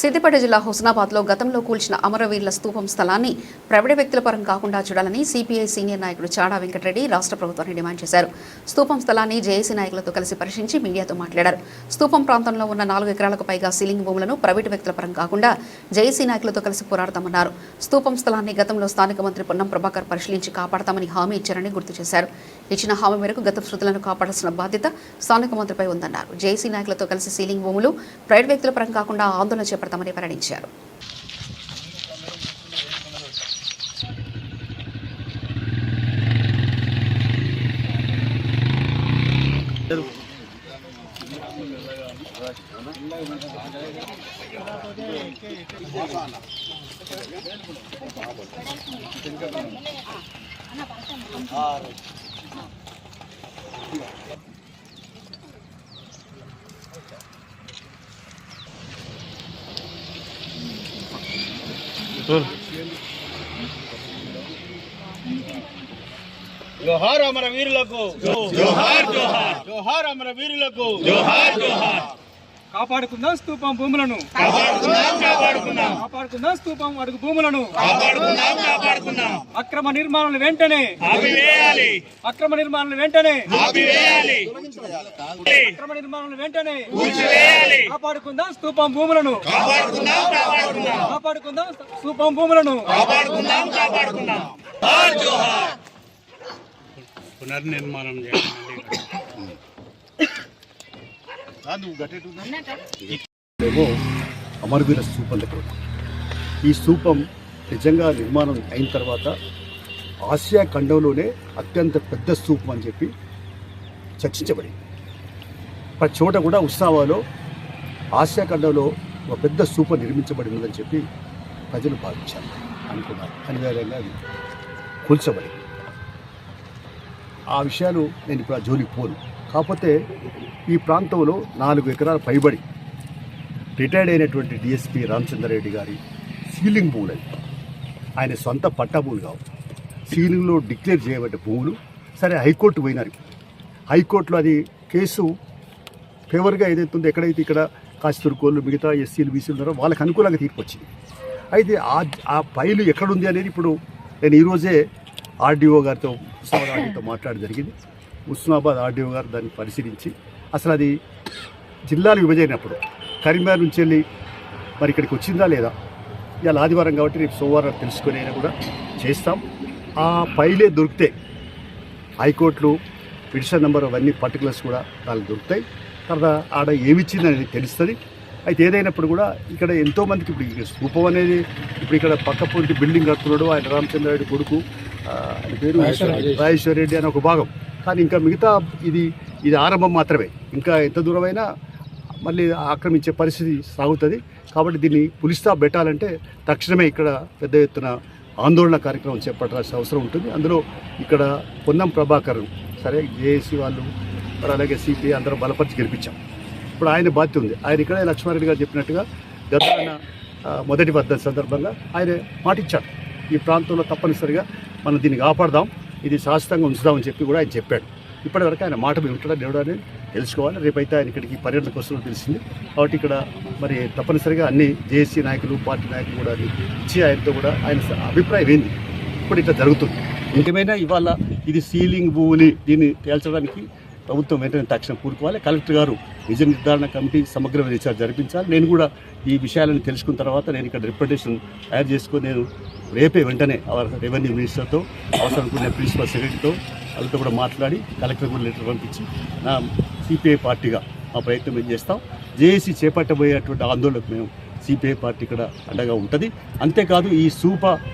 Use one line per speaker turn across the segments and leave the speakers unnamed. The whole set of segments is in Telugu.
సిద్దిపేట జిల్లా హుస్నాబాద్లో గతంలో కూల్చిన అమరవీరుల స్తూపం స్థలాన్ని ప్రైవేట్ వ్యక్తుల పరం కాకుండా చూడాలని సిపిఐ సీనియర్ నాయకుడు చాడా వెంకటరెడ్డి రాష్ట్ర ప్రభుత్వాన్ని డిమాండ్ చేశారు. స్తూపం స్థలాన్ని జేఏసీ నాయకులతో కలిసి పరిశీలించి మీడియాతో మాట్లాడారు. స్తూపం ప్రాంతంలో ఉన్న 4 ఎకరాలకు పైగా సీలింగ్ భూములను ప్రైవేటు వ్యక్తుల పరం కాకుండా జేఏసీ నాయకులతో కలిసి పోరాడతామన్నారు. స్తూపం స్థలాన్ని గతంలో స్థానిక మంత్రి పొన్నం ప్రభాకర్ పరిశీలించి కాపాడతామని హామీ ఇచ్చారని గుర్తు చేశారు. ఇచ్చిన హామీ మేరకు గత శృతులను కాపాడాల్సిన బాధ్యత స్థానిక మంత్రిపై ఉందన్నారు. జేఏసీ నాయకులతో కలిసి సీలింగ్ భూములు ప్రైవేట్ వ్యక్తుల పరం కాకుండా ఆందోళన చేపడతామని వెల్లడించారు.
జోహార్ అమర వీరులకు జోహార్ జోహార్ జోహార్ అమర వీరులకు జోహార్ జోహార్. కాపాడుకుందాం స్తూపం భూములను, కాపాడుకుందాం స్తూపం అడుగు భూములను, అక్రమ నిర్మాణాలను వెంటనే ఆపివేయాలి, అక్రమ నిర్మాణాలను వెంటనే ఆపివేయాలి, అక్రమ నిర్మాణాలను వెంటనే కూల్చివేయాలి. కాపాడుకుందాం స్తూపం భూములను, కాపాడుకుందాం స్తూపం భూములను, కాపాడుకుందాం. జోహార్. పునర్నిర్మాణం
ఏమో అమరవీర స్తూపం దగ్గర. ఈ స్తూపం నిజంగా నిర్మాణం అయిన తర్వాత ఆసియా ఖండంలోనే అత్యంత పెద్ద స్తూపం అని చెప్పి చర్చించబడింది. ప్రతి చోట కూడా ఉత్సవాలో ఆసియా ఖండంలో ఒక పెద్ద స్తూపం నిర్మించబడినదని చెప్పి ప్రజలు భావించారు, అనుకున్నారు. అనివార్యంగా అది కూల్చబడింది. ఆ విషయాలు నేను ఇప్పుడు ఆ జోలికి పోను. కాకపోతే ఈ ప్రాంతంలో 4 ఎకరాల పైబడి రిటైర్డ్ అయినటువంటి డిఎస్పీ రామచంద్రారెడ్డి గారి సీలింగ్ భూములు, ఆయన సొంత పట్టా భూములు కావు, సీలింగ్లో డిక్లేర్ చేయబడ్డ భూములు. సరే, హైకోర్టు పోయినారు. హైకోర్టులో అది కేసు ఫేవర్గా ఏదైతే ఉందో, ఎక్కడైతే ఇక్కడ కాశీతుర్కోళ్ళు మిగతా ఎస్సీలు బీసీలు ఉన్నారో వాళ్ళకి అనుకూలంగా తీర్పు వచ్చింది. అయితే ఆ ఫైలు ఎక్కడుంది అనేది ఇప్పుడు నేను ఈరోజే ఆర్డీఓ గారితో, హుస్నాబాద్ ఆర్డీఓతో మాట్లాడడం జరిగింది. హుస్నాబాద్ ఆర్డీఓ గారు దాన్ని పరిశీలించి అసలు అది జిల్లాలు విభజనప్పుడు కరీంనగర్ నుంచి వెళ్ళి మరి ఇక్కడికి వచ్చిందా లేదా, ఇవాళ ఆదివారం కాబట్టి రేపు సోమవారం తెలుసుకుని అయినా కూడా చేస్తాం. ఆ ఫైలే దొరికితే హైకోర్టులో పిటిషన్ నెంబర్ అవన్నీ పర్టికులర్స్ కూడా వాళ్ళకి దొరుకుతాయి. తర్వాత ఆడ ఏమిచ్చిందని తెలుస్తుంది. అయితే ఏదైనప్పుడు కూడా ఇక్కడ ఎంతోమందికి ఇప్పుడు స్తూపం అనేది ఇప్పుడు ఇక్కడ పక్క పొంటి బిల్డింగ్ కడుతున్నాడు ఆయన రామచంద్రారెడ్డి కొడుకు, ఆయన పేరు రాజేశ్వర రెడ్డి అని ఒక భాగం. కానీ ఇంకా మిగతా ఇది ఆరంభం మాత్రమే. ఇంకా ఎంత దూరమైనా మళ్ళీ ఆక్రమించే పరిస్థితి సాగుతుంది. కాబట్టి దీన్ని పులిస్తా పెట్టాలంటే తక్షణమే ఇక్కడ పెద్ద ఎత్తున ఆందోళన కార్యక్రమం చేపట్టాల్సిన అవసరం ఉంటుంది. అందులో ఇక్కడ పొన్నం ప్రభాకర్, సరే జేఏసీ వాళ్ళు మరి అలాగే సిపిఐ అందరూ బలపరిచి గెలిపించాం. ఇప్పుడు ఆయన బాధ్యత ఉంది. ఆయన ఇక్కడ లక్ష్మారెడ్డి గారు చెప్పినట్టుగా గత మొదటి వర్ధంతి సందర్భంగా ఆయన మాటిచ్చాడు, ఈ ప్రాంతంలో తప్పనిసరిగా మనం దీన్ని కాపాడదాం, ఇది శాశ్వతంగా ఉంచుదామని చెప్పి కూడా ఆయన చెప్పాడు. ఇప్పటివరకు ఆయన మాట మీద ఉంటాడా దేవుడు అనేది తెలుసుకోవాలి. రేపైతే ఆయన ఇక్కడికి పర్యటనకు వస్తుందో తెలిసింది. కాబట్టి ఇక్కడ మరి తప్పనిసరిగా అన్ని జేఏసీ నాయకులు, పార్టీ నాయకులు కూడా ఇచ్చి ఆయనతో కూడా ఆయన అభిప్రాయం ఏంది ఇప్పుడు ఇట్లా జరుగుతుంది. ఇంకేమైనా ఇవాళ ఇది సీలింగ్ భూమిని దీన్ని తేల్చడానికి ప్రభుత్వం వెంటనే తక్షణం కూరుకోవాలి. కలెక్టర్ గారు నిజ నిర్ధారణ కమిటీ సమగ్ర విచారణ జరిపించాలి. నేను కూడా ఈ విషయాలను తెలుసుకున్న తర్వాత నేను ఇక్కడ రిప్రజెంటేషన్ తయారు చేసుకొని నేను రేపే వెంటనే రెవెన్యూ మినిస్టర్తో, అవసరం కొన్ని ప్రిన్సిపల్ సెక్రటరీతో వాళ్ళతో కూడా మాట్లాడి కలెక్టర్ కూడా లెటర్ పంపించి నా సిపిఐ పార్టీగా మా ప్రయత్నం మేము చేస్తాం. జేఏసీ చేపట్టబోయేటువంటి ఆందోళనకు మేము సిపిఐ పార్టీ ఇక్కడ అండగా ఉంటుంది. అంతేకాదు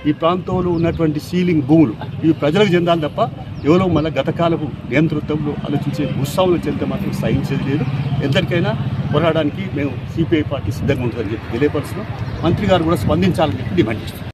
ఈ ప్రాంతంలో ఉన్నటువంటి సీలింగ్ భూములు ఇవి ప్రజలకు చెందాలి తప్ప ఎవరో మళ్ళీ గతకాలపు నియంతృత్వంలో ఆలోచించే ఉత్సవంలో చెందితే మాత్రం సహించేది లేదు. ఎందరికైనా పోరాడడానికి మేము సిపిఐ పార్టీ సిద్ధంగా ఉంటుందని చెప్పి తెలియపరుస్తున్నాం. మంత్రి గారు కూడా స్పందించాలని చెప్పి డిమాండ్ చేస్తున్నాం.